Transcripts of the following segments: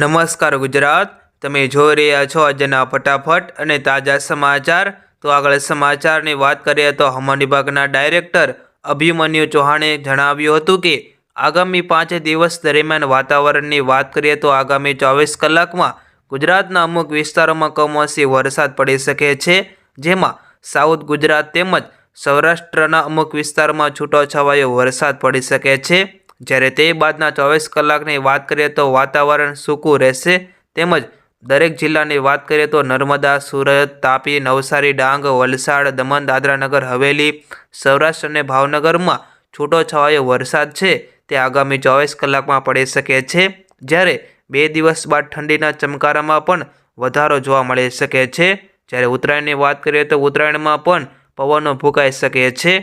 નમસ્કાર ગુજરાત, તમે જોઈ રહ્યા છો આજના ફટાફટ અને તાજા સમાચાર। તો આગળ સમાચારની વાત કરીએ તો હવામાન વિભાગના ડાયરેક્ટર અભિમન્યુ ચૌહાણે જણાવ્યું હતું કે આગામી 5 દિવસ દરમિયાન વાતાવરણની વાત કરીએ તો આગામી 24 કલાકમાં ગુજરાતના અમુક વિસ્તારોમાં કમોસમી વરસાદ પડી શકે છે, જેમાં સાઉથ ગુજરાત તેમજ સૌરાષ્ટ્રના અમુક વિસ્તારોમાં છૂટોછવાયો વરસાદ પડી શકે છે। જ્યારે તે બાદના 24 કલાકની વાત કરીએ તો વાતાવરણ સૂકું રહેશે, તેમજ દરેક જિલ્લાની વાત કરીએ તો નર્મદા, સુરત, તાપી, નવસારી, ડાંગ, વલસાડ, દમણ, દાદરા નગર હવેલી, સૌરાષ્ટ્ર અને ભાવનગરમાં છૂટોછવાયો વરસાદ છે તે આગામી 24 કલાકમાં પડી શકે છે। જ્યારે 2 દિવસ બાદ ઠંડીના ચમકારામાં પણ વધારો જોવા મળી શકે છે। જ્યારે ઉત્તરાયણની વાત કરીએ તો ઉત્તરાયણમાં પણ પવનો ફૂંકાઈ શકે છે।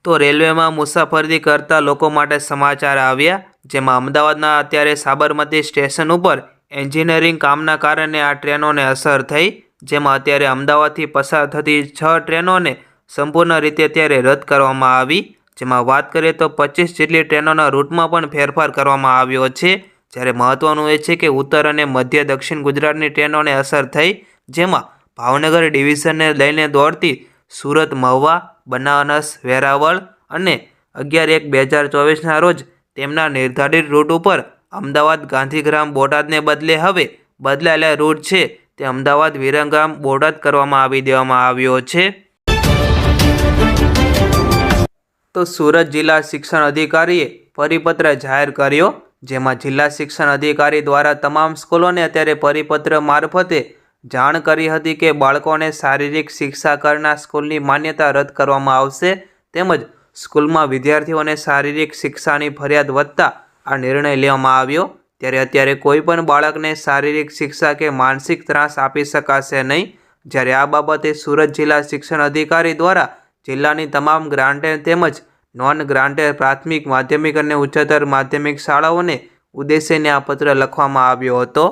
તો રેલવેમાં મુસાફરી કરતા લોકો માટે સમાચાર આવ્યા, જેમાં અમદાવાદના અત્યારે સાબરમતી સ્ટેશન ઉપર એન્જિનિયરિંગ કામના કારણે આ ટ્રેનોને અસર થઈ, જેમાં અત્યારે અમદાવાદથી પસાર થતી 6 ટ્રેનોને સંપૂર્ણ રીતે અત્યારે રદ કરવામાં આવી। જેમાં વાત કરીએ તો 25 જેટલી ટ્રેનોના રૂટમાં પણ ફેરફાર કરવામાં આવ્યો છે। જ્યારે મહત્વનું એ છે કે ઉત્તર અને મધ્ય દક્ષિણ ગુજરાતની ટ્રેનોને અસર થઈ, જેમાં ભાવનગર ડિવિઝનને લઈને દોડતી સુરત મહુવા, બનારસ, વેરાવળ અને 11/1/2024ના રોજ તેમના નિર્ધારિત રૂટ ઉપર અમદાવાદ, ગાંધીગ્રામ, બોટાદને બદલે હવે બદલાયેલા રૂટ છે તે અમદાવાદ, વિરમગામ, બોટાદ કરવામાં આવી દેવામાં આવ્યો છે। તો સુરત જિલ્લા શિક્ષણ અધિકારીએ પરિપત્ર જાહેર કર્યો, જેમાં જિલ્લા શિક્ષણ અધિકારી દ્વારા તમામ સ્કૂલોને અત્યારે પરિપત્ર મારફતે જાણ કરી હતી કે બાળકોને શારીરિક શિક્ષા કરના સ્કૂલની માન્યતા રદ કરવામાં આવશે, તેમજ સ્કૂલમાં વિદ્યાર્થીઓને શારીરિક શિક્ષાની ફરિયાદ વધતા આ નિર્ણય લેવામાં આવ્યો। ત્યારે અત્યારે કોઈ પણ બાળકને શારીરિક શિક્ષા કે માનસિક ત્રાસ આપી શકાશે નહીં। જ્યારે આ બાબતે સુરત જિલ્લા શિક્ષણ અધિકારી દ્વારા જિલ્લાની તમામ ગ્રાન્ટેડ તેમજ નોન ગ્રાન્ટેડ પ્રાથમિક, માધ્યમિક અને ઉચ્ચતર માધ્યમિક શાળાઓને ઉદ્દેશીને આ પત્ર લખવામાં આવ્યો હતો।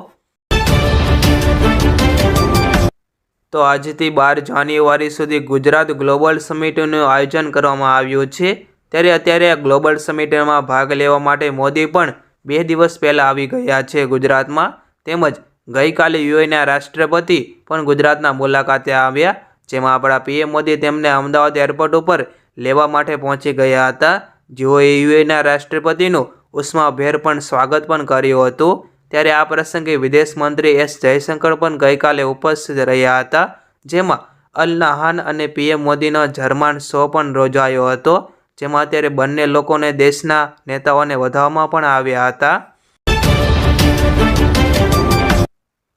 તો આજથી 12 જાન્યુઆરી સુધી ગુજરાત ગ્લોબલ સમિટનું આયોજન કરવામાં આવ્યું છે। ત્યારે અત્યારે આ ગ્લોબલ સમિટમાં ભાગ લેવા માટે મોદી પણ 2 દિવસ પહેલાં આવી ગયા છે ગુજરાતમાં, તેમજ ગઈકાલે યુએના રાષ્ટ્રપતિ પણ ગુજરાતના મુલાકાતે આવ્યા, જેમાં આપણા પીએમ મોદી તેમને અમદાવાદ એરપોર્ટ ઉપર લેવા માટે પહોંચી ગયા હતા, જેઓએ યુએના રાષ્ટ્રપતિનું ઉષ્માભેર પણ સ્વાગત પણ કર્યું હતું। ત્યારે આ પ્રસંગે વિદેશ મંત્રી એસ જયશંકર પણ ગઈકાલે ઉપસ્થિત રહ્યા હતા, જેમાં અલ નહાન અને પીએમ મોદીનો જર્મન શો પણ યોજાયો હતો, જેમાં અત્યારે બંને લોકોને દેશના નેતાઓને વધાવવામાં પણ આવ્યા હતા।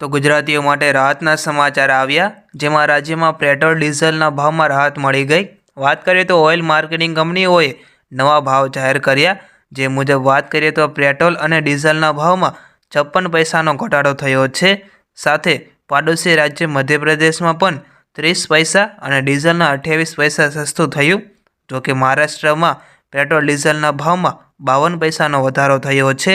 તો ગુજરાતીઓ માટે રાહતના સમાચાર આવ્યા, જેમાં રાજ્યમાં પેટ્રોલ ડીઝલના ભાવમાં રાહત મળી ગઈ। વાત કરીએ તો ઓઇલ માર્કેટિંગ કંપનીઓએ નવા ભાવ જાહેર કર્યા, જે મુજબ વાત કરીએ તો પેટ્રોલ અને ડીઝલના ભાવમાં 56 પૈસાનો ઘટાડો થયો છે। સાથે પાડોશી રાજ્ય મધ્યપ્રદેશમાં પણ 30 પૈસા અને ડીઝલના 28 પૈસા સસ્તું થયું। જોકે મહારાષ્ટ્રમાં પેટ્રોલ ડીઝલના ભાવમાં 52 પૈસાનો વધારો થયો છે।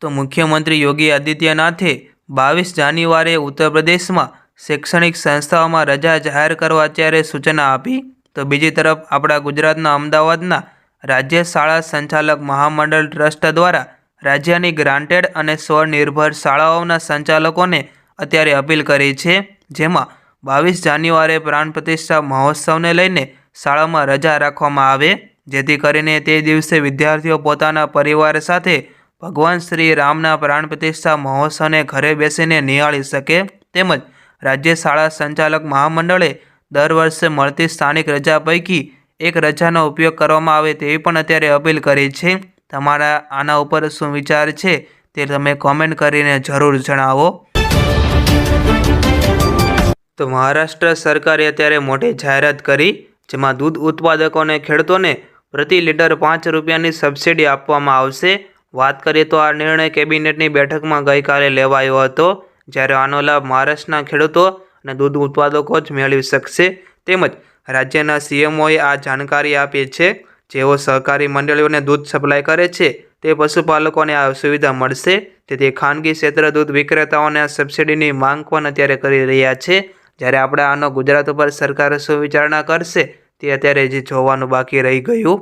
તો મુખ્યમંત્રી યોગી આદિત્યનાથે 22 જાન્યુઆરીએ ઉત્તર પ્રદેશમાં શૈક્ષણિક સંસ્થાઓમાં રજા જાહેર કરવા અત્યારે સૂચના આપી। તો બીજી તરફ આપણા ગુજરાતના અમદાવાદના રાજ્ય શાળા સંચાલક મહામંડળ ટ્રસ્ટ દ્વારા રાજ્યની ગ્રાન્ટેડ અને સ્વનિર્ભર શાળાઓના સંચાલકોને અત્યારે અપીલ કરી છે, જેમાં 22 જાન્યુઆરીએ પ્રાણ પ્રતિષ્ઠા મહોત્સવને લઈને શાળામાં રજા રાખવામાં આવે, જેથી કરીને તે દિવસે વિદ્યાર્થીઓ પોતાના પરિવાર સાથે ભગવાન શ્રી રામના પ્રાણ પ્રતિષ્ઠા મહોત્સવને ઘરે બેસીને નિહાળી શકે। તેમજ રાજ્ય શાળા સંચાલક મહામંડળે દર વર્ષે મળતી સ્થાનિક રજા પૈકી એક રજાનો ઉપયોગ કરવામાં આવે તેવી પણ અત્યારે અપીલ કરી છે। તમારા આના ઉપર શું વિચાર છે તે તમે કોમેન્ટ કરીને જરૂર જણાવો। તો મહારાષ્ટ્ર સરકારે અત્યારે મોટી જાહેરાત કરી, જેમાં દૂધ ઉત્પાદકોને ખેડૂતોને પ્રતિ લીટર 5 રૂપિયાની સબસિડી આપવામાં આવશે। વાત કરીએ તો આ નિર્ણય કેબિનેટની બેઠકમાં ગઈકાલે લેવાયો હતો, જ્યારે આનો લાભ મહારાષ્ટ્રના ખેડૂતો અને દૂધ ઉત્પાદકો જ મેળવી શકશે। તેમજ રાજ્યના સીએમઓએ આ જાણકારી આપી છે। જેઓ સહકારી મંડળીઓને દૂધ સપ્લાય કરે છે તે પશુપાલકોને આ સુવિધા મળશે, તેથી ખાનગી ક્ષેત્ર દૂધ વિક્રેતાઓને આ સબસિડીની માંગ પણ અત્યારે કરી રહ્યા છે। જ્યારે આપણે આનો ગુજરાત ઉપર સરકાર શું વિચારણા કરશે તે અત્યારે જે જોવાનું બાકી રહી ગયું।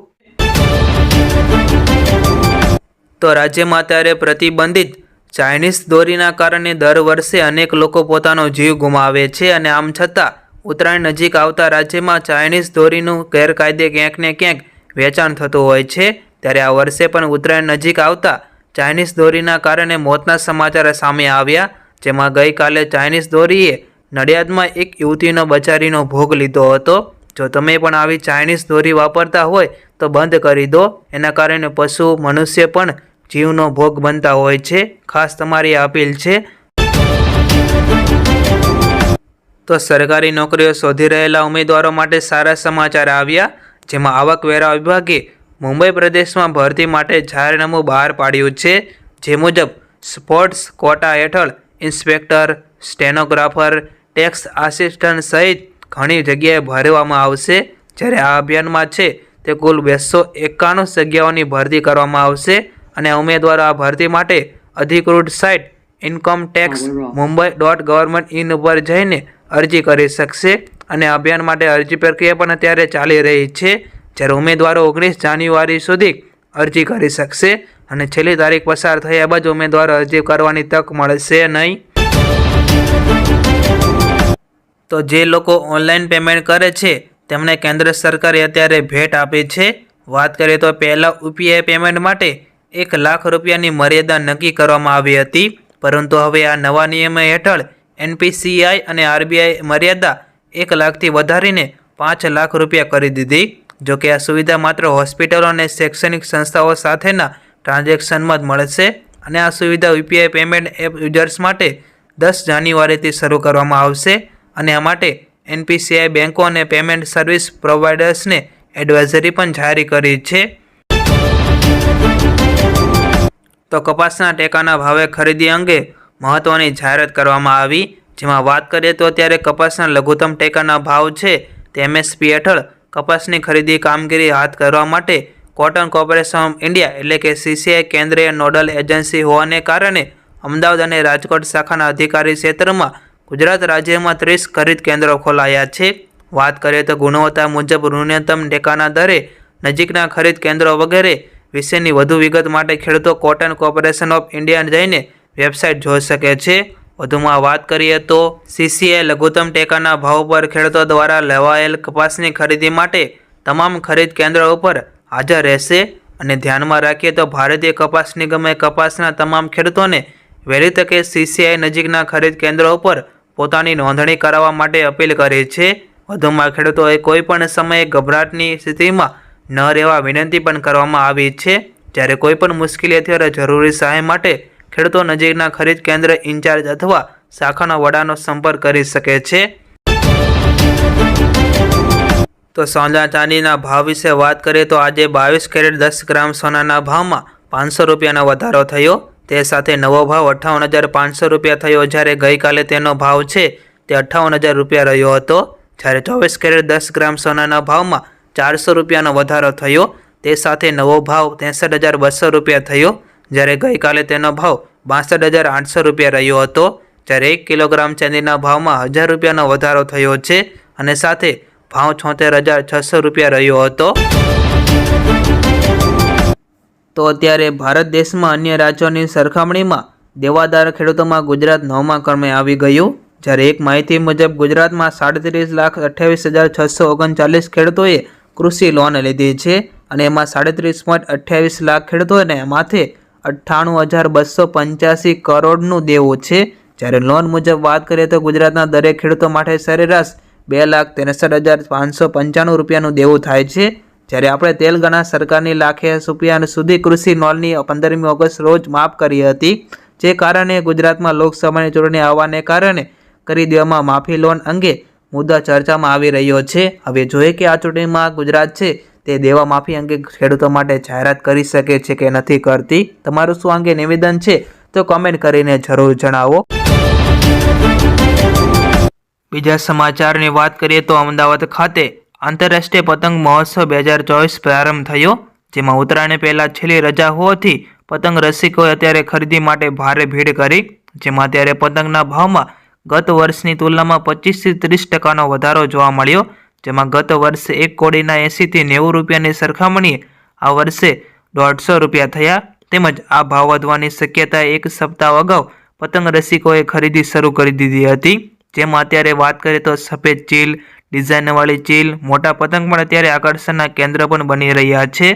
તો રાજ્યમાં અત્યારે પ્રતિબંધિત ચાઇનીઝ દોરીના કારણે દર વર્ષે અનેક લોકો પોતાનો જીવ ગુમાવે છે અને આમ છતાં ઉત્તરાયણ નજીક આવતા રાજ્યમાં ચાઇનીઝ દોરીનું ગેરકાયદે ક્યાંક ને ક્યાંક વેચાણ થતું હોય છે। ત્યારે આ વર્ષે પણ ઉત્તરાયણ નજીક આવતા ચાઇનીઝ દોરીના કારણે મોતના સમાચાર સામે આવ્યા, જેમાં ગઈકાલે ચાઇનીઝ દોરીએ નડિયાદમાં એક યુવતીનો બચારીનો ભોગ લીધો હતો। જો તમે પણ આવી ચાઇનીઝ દોરી વાપરતા હોય તો બંધ કરી દો, એના કારણે પશુ મનુષ્ય પણ જીવનો ભોગ બનતા હોય છે। ખાસ તમારી અપીલ છે। તો સરકારી નોકરીઓ શોધી રહેલા ઉમેદવારો માટે સારા સમાચાર આવ્યા, જેમાં આવકવેરા વિભાગે મુંબઈ પ્રદેશમાં ભરતી માટે જાહેરનામું બહાર પાડ્યું છે। જે મુજબ સ્પોર્ટ્સ કોટા હેઠળ ઇન્સ્પેક્ટર, સ્ટેનોગ્રાફર, ટેક્સ આસિસ્ટન્ટ સહિત ઘણી જગ્યાએ ભરવામાં આવશે। જ્યારે આ અભિયાનમાં છે તે કુલ 291 જગ્યાઓની ભરતી કરવામાં આવશે અને ઉમેદવારો આ ભરતી માટે અધિકૃત સાઇટ incometax.mumbai.gov.in ઉપર જઈને અરજી કરી શકશે અને અભિયાન માટે અરજી પ્રક્રિયા પણ અત્યારે ચાલી રહી છે। જ્યારે ઉમેદવારો 19 જાન્યુઆરી સુધી અરજી કરી શકશે અને છેલ્લી તારીખ પસાર થયા બાદ ઉમેદવારો અરજી કરવાની તક મળશે નહીં। તો જે લોકો ઓનલાઈન પેમેન્ટ કરે છે તેમને કેન્દ્ર સરકારે અત્યારે ભેટ આપી છે। વાત કરીએ તો પહેલાં યુપીઆઈ પેમેન્ટ માટે 1 લાખ રૂપિયાની મર્યાદા નક્કી કરવામાં આવી હતી, પરંતુ હવે આ નવા નિયમ હેઠળ એનપીસીઆઈ અને આરબીઆઈ મર્યાદા 1 લાખથી વધારીને 5 લાખ રૂપિયા કરી દીધી। જોકે આ સુવિધા માત્ર હોસ્પિટલો અને શૈક્ષણિક સંસ્થાઓ સાથેના ટ્રાન્ઝેક્શનમાં જ મળશે અને આ સુવિધા યુપીઆઈ પેમેન્ટ એપ યુઝર્સ માટે 10 જાન્યુઆરીથી શરૂ કરવામાં આવશે અને આ માટે એનપીસીઆઈ બેન્કો અને પેમેન્ટ સર્વિસ પ્રોવાઇડર્સને એડવાઇઝરી પણ જારી કરી છે। તો કપાસના ટેકાના ભાવે ખરીદી અંગે મહત્વની જાહેરાત કરવામાં આવી, જેમાં વાત કરીએ તો અત્યારે કપાસના લઘુત્તમ ટેકાના ભાવ છે તે એમએસપી હેઠળ કપાસની ખરીદી કામગીરી હાથ ધરવા માટે કોટન કોર્પોરેશન ઓફ ઇન્ડિયા એટલે કે સીસીઆઈ કેન્દ્રીય નોડલ એજન્સી હોવાને કારણે અમદાવાદ અને રાજકોટ શાખાના અધિકારી ક્ષેત્રમાં ગુજરાત રાજ્યમાં 30 ખરીદ કેન્દ્રો ખોલાયા છે। વાત કરીએ તો ગુણવત્તા મુજબ ન્યૂનતમ ટેકાના દરે નજીકના ખરીદ કેન્દ્રો વગેરે વિશેની વધુ વિગત માટે ખેડૂતો કોટન કોર્પોરેશન ઓફ ઇન્ડિયા જઈને વેબસાઇટ જોઈ શકે છે। વધુમાં વાત કરીએ તો સીસીઆઈ લઘુત્તમ ટેકાના ભાવ પર ખેડૂતો દ્વારા લેવાયેલ કપાસની ખરીદી માટે તમામ ખરીદ કેન્દ્રો ઉપર હાજર રહેશે અને ધ્યાનમાં રાખીએ તો ભારતીય કપાસ નિગમે કપાસના તમામ ખેડૂતોને વહેલી તકે સીસીઆઈ નજીકના ખરીદ કેન્દ્રો ઉપર પોતાની નોંધણી કરાવવા માટે અપીલ કરી છે। વધુમાં ખેડૂતોએ કોઈપણ સમયે ગભરાટની સ્થિતિમાં ન રહેવા વિનંતી પણ કરવામાં આવી છે। જ્યારે કોઈપણ મુશ્કેલી અથવા જરૂરી સહાય માટે ખેડૂતો નજીકના ખરીદ કેન્દ્ર ઇન્ચાર્જ અથવા શાખાના વડાનો સંપર્ક કરી શકે છે। તો સોના ચાંદીના ભાવ વિશે વાત કરીએ તો આજે 22 કેરેટ 10 ગ્રામ સોનાના ભાવમાં 500 રૂપિયાનો વધારો થયો। તે સાથે નવો ભાવ 58,500 રૂપિયા થયો, જ્યારે ગઈકાલે તેનો ભાવ છે તે 58,000 રૂપિયા રહ્યો હતો। જ્યારે 24 કેરેટ 10 ગ્રામ સોનાના ભાવમાં 400 રૂપિયાનો વધારો થયો। તે સાથે નવો ભાવ 63,200 રૂપિયા થયો, જ્યારે ગઈકાલે તેનો ભાવ 62,800 રૂપિયા રહ્યો હતો। જ્યારે 1 કિલોગ્રામ ચાંદીના ભાવમાં 1000 રૂપિયાનો વધારો થયો છે અને સાથે ભાવ 76,600 રૂપિયા રહ્યો હતો। તો અત્યારે ભારત દેશમાં અન્ય રાજ્યોની સરખામણીમાં દેવાદાર ખેડૂતોમાં ગુજરાત 9મા ક્રમે આવી ગયું। જ્યારે એક માહિતી મુજબ ગુજરાતમાં 37,28,639 ખેડૂતોએ કૃષિ લોન લીધી છે અને એમાં 37.28 લાખ ખેડૂતોને માથે 98,285 કરોડનું દેવું છે। જ્યારે લોન મુજબ વાત કરીએ તો ગુજરાતના દરેક ખેડૂતો માટે સરેરાશ 2,63,595 રૂપિયાનું દેવું થાય છે। જ્યારે આપણે તેલંગાણા સરકારની લાખે રૂપિયા સુધી કૃષિ લોનની 15મી ઓગસ્ટ રોજ માફ કરી હતી, જે કારણે ગુજરાતમાં લોકસભાની ચૂંટણી આવવાને કારણે કરી દેવામાં માફી લોન અંગે મુદ્દા ચર્ચામાં આવી રહ્યો છે। હવે જોઈએ કે આ ચૂંટણીમાં ગુજરાત છે તે દેવા માફી અંગે ખેડૂતો માટે જાહેરાત કરી શકે છે કે નથી કરતી। તમારું શું અંગે નિવેદન છે તો કમેન્ટ કરીને જરૂર જણાવો। બીજા સમાચારની વાત કરીએ તો અમદાવાદ ખાતે આંતરરાષ્ટ્રીય પતંગ મહોત્સવ 2024 પ્રારંભ થયો, જેમાં ઉત્તરાયણ પહેલાં છેલ્લી રજા હોવાથી પતંગ રસિકોએ અત્યારે ખરીદી માટે ભારે ભીડ કરી, જેમાં અત્યારે પતંગના ભાવમાં ગત વર્ષની તુલનામાં 25 થી 30% વધારો જોવા મળ્યો। જેમાં ગત વર્ષે 1 કોડીના 80 થી 90 રૂપિયાની સરખામણીએ આ વર્ષે 150 રૂપિયા થયા। તેમજ આ ભાવ વધવાની શક્યતા એક સપ્તાહ અગાઉ પતંગ રસિકોએ ખરીદી શરૂ કરી દીધી હતી, જેમાં અત્યારે વાત કરીએ તો સફેદ ચીલ, ડિઝાઇનવાળી ચીલ, મોટા પતંગ પણ અત્યારે આકર્ષણના કેન્દ્ર પણ બની રહ્યા છે।